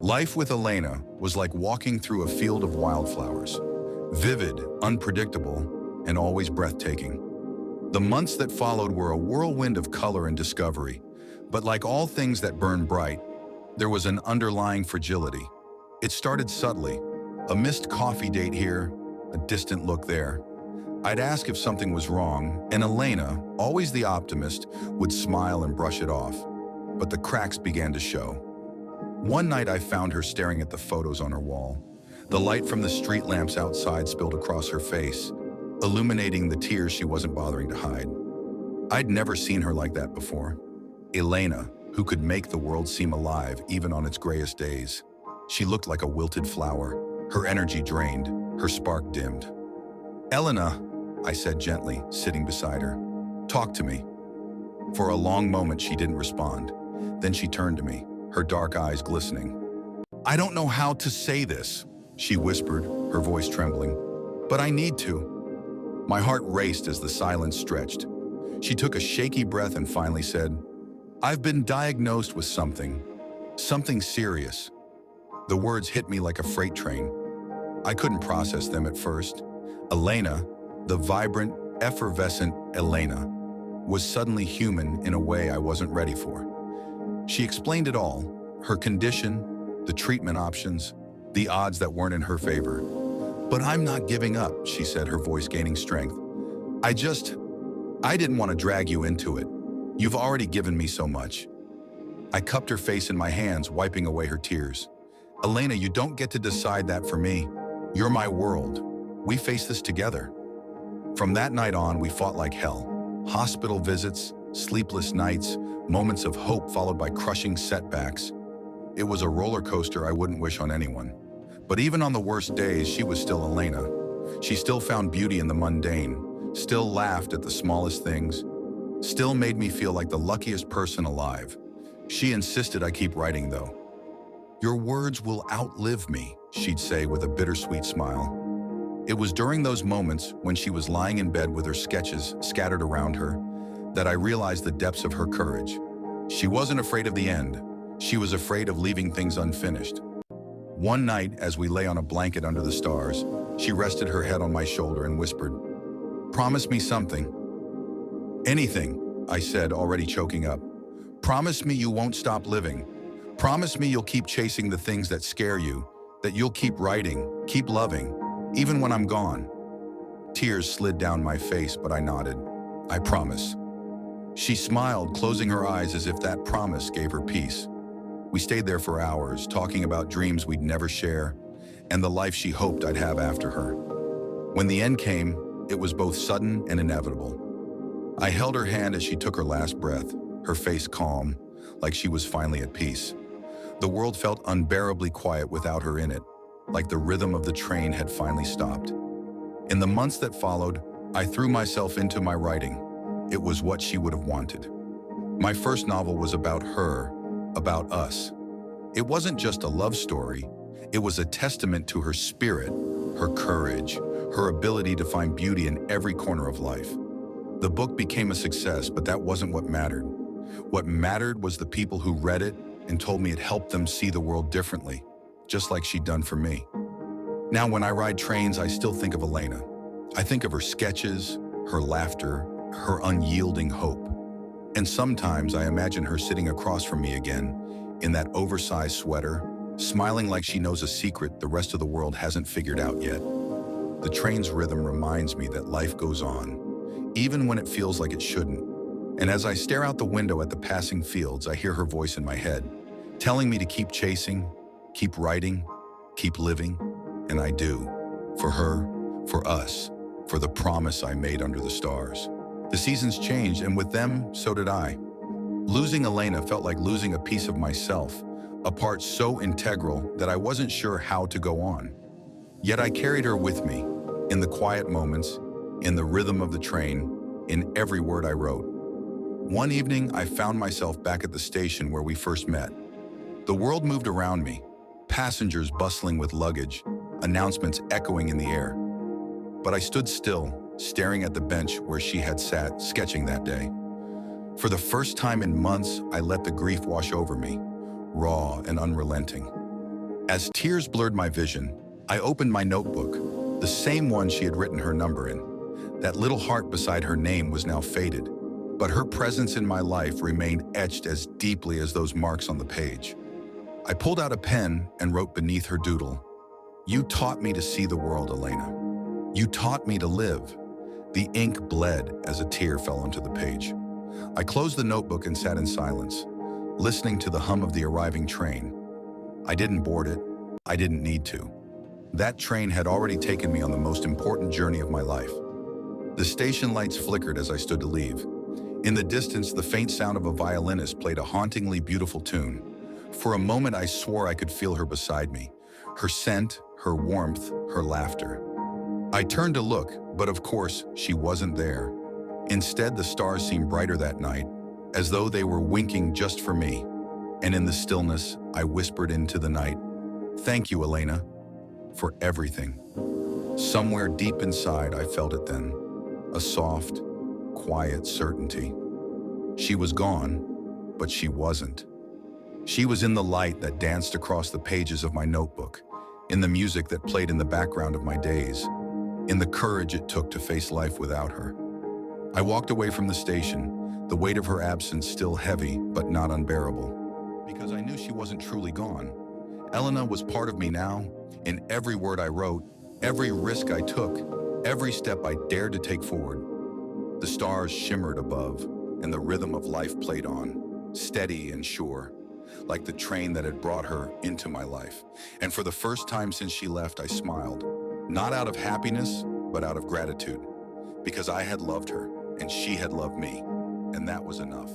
Life with Elena was like walking through a field of wildflowers, vivid, unpredictable, and always breathtaking. The months that followed were a whirlwind of color and discovery, but like all things that burn bright, there was an underlying fragility. It started subtly, a missed coffee date here, a distant look there. I'd ask if something was wrong, and Elena, always the optimist, would smile and brush it off. But the cracks began to show. One night I found her staring at the photos on her wall. The light from the street lamps outside spilled across her face, illuminating the tears she wasn't bothering to hide. I'd never seen her like that before. Elena, who could make the world seem alive even on its grayest days. She looked like a wilted flower, her energy drained, her spark dimmed. "Elena," I said gently, sitting beside her. "Talk to me." For a long moment she didn't respond. Then she turned to me, her dark eyes glistening. "I don't know how to say this," she whispered, her voice trembling, "but I need to." My heart raced as the silence stretched. She took a shaky breath and finally said, "I've been diagnosed with something serious." The words hit me like a freight train. I couldn't process them at first. Elena, the vibrant, effervescent Elena, was suddenly human in a way I wasn't ready for. She explained it all, her condition, the treatment options, the odds that weren't in her favor. "But I'm not giving up," she said, her voice gaining strength. I didn't want to drag you into it. You've already given me so much." I cupped her face in my hands, wiping away her tears. "Elena, you don't get to decide that for me. You're my world. We face this together." From that night on, we fought like hell. Hospital visits, sleepless nights, moments of hope followed by crushing setbacks. It was a roller coaster I wouldn't wish on anyone. But even on the worst days, she was still Elena. She still found beauty in the mundane, still laughed at the smallest things, still made me feel like the luckiest person alive. She insisted I keep writing, though. "Your words will outlive me," she'd say with a bittersweet smile. It was during those moments, when she was lying in bed with her sketches scattered around her, that I realized the depths of her courage. She wasn't afraid of the end. She was afraid of leaving things unfinished. One night, as we lay on a blanket under the stars, she rested her head on my shoulder and whispered, "Promise me something." "Anything," I said, already choking up. "Promise me you won't stop living. Promise me you'll keep chasing the things that scare you, that you'll keep writing, keep loving, even when I'm gone." Tears slid down my face, but I nodded. "I promise." She smiled, closing her eyes as if that promise gave her peace. We stayed there for hours, talking about dreams we'd never share, and the life she hoped I'd have after her. When the end came, it was both sudden and inevitable. I held her hand as she took her last breath, her face calm, like she was finally at peace. The world felt unbearably quiet without her in it, like the rhythm of the train had finally stopped. In the months that followed, I threw myself into my writing. It was what she would have wanted. My first novel was about her, about us. It wasn't just a love story. It was a testament to her spirit, her courage, her ability to find beauty in every corner of life. The book became a success, but that wasn't what mattered. What mattered was the people who read it and told me it helped them see the world differently, just like she'd done for me. Now, when I ride trains, I still think of Elena. I think of her sketches, her laughter, her unyielding hope. And sometimes I imagine her sitting across from me again, in that oversized sweater, smiling like she knows a secret the rest of the world hasn't figured out yet. The train's rhythm reminds me that life goes on, even when it feels like it shouldn't. And as I stare out the window at the passing fields, I hear her voice in my head, telling me to keep chasing, keep writing, keep living. And I do. For her, for us, for the promise I made under the stars. The seasons changed, and with them, so did I. Losing Elena felt like losing a piece of myself, a part so integral that I wasn't sure how to go on. Yet I carried her with me, in the quiet moments, in the rhythm of the train, in every word I wrote. One evening, I found myself back at the station where we first met. The world moved around me, passengers bustling with luggage, announcements echoing in the air. But I stood still, staring at the bench where she had sat, sketching that day. For the first time in months, I let the grief wash over me, raw and unrelenting. As tears blurred my vision, I opened my notebook, the same one she had written her number in. That little heart beside her name was now faded, but her presence in my life remained etched as deeply as those marks on the page. I pulled out a pen and wrote beneath her doodle, "You taught me to see the world, Elena. You taught me to live." The ink bled as a tear fell onto the page. I closed the notebook and sat in silence, listening to the hum of the arriving train. I didn't board it. I didn't need to. That train had already taken me on the most important journey of my life. The station lights flickered as I stood to leave. In the distance, the faint sound of a violinist played a hauntingly beautiful tune. For a moment, I swore I could feel her beside me. Her scent, her warmth, her laughter. I turned to look, but of course, she wasn't there. Instead, the stars seemed brighter that night, as though they were winking just for me. And in the stillness, I whispered into the night, "Thank you, Elena, for everything." Somewhere deep inside, I felt it then, a soft, quiet certainty. She was gone, but she wasn't. She was in the light that danced across the pages of my notebook, in the music that played in the background of my days, in the courage it took to face life without her. I walked away from the station, the weight of her absence still heavy but not unbearable, because I knew she wasn't truly gone. Elena was part of me now, in every word I wrote, every risk I took, every step I dared to take forward. The stars shimmered above, and the rhythm of life played on, steady and sure, like the train that had brought her into my life. And for the first time since she left, I smiled, not out of happiness, but out of gratitude, because I had loved her, and she had loved me, and that was enough.